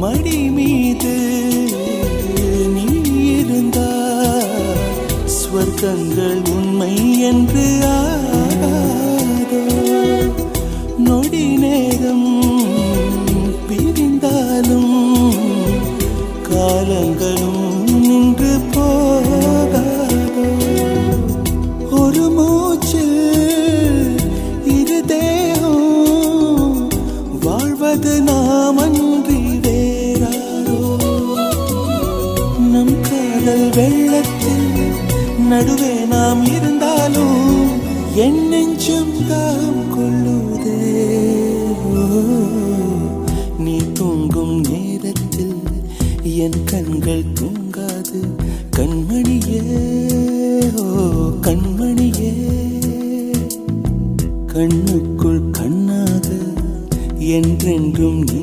மடி மீது நீ இருந்தால் ஸ்வர்க்கங்கள் உண்மை என்று ஆகாதோ. நொடி நேரம் பிரிந்தாலும் காலங்களும் நின்று போகாதோ. ஒரு மூச்சில் இரு தேகம் வாழ்வது நாமன்றி வேறாரோ. நம் காதல் வெள்ளத்தில் நடுவே நாம் இருந்தாலும் என் நெஞ்சம் தாம் கொள்ளுதே. நீ தூங்கும் நேரத்தில் என் கண்கள் தூங்காது கண்மணியே, ஓ கண்மணியே. கண்ணுக்குள் கண்ணாக என்றென்றும் நீ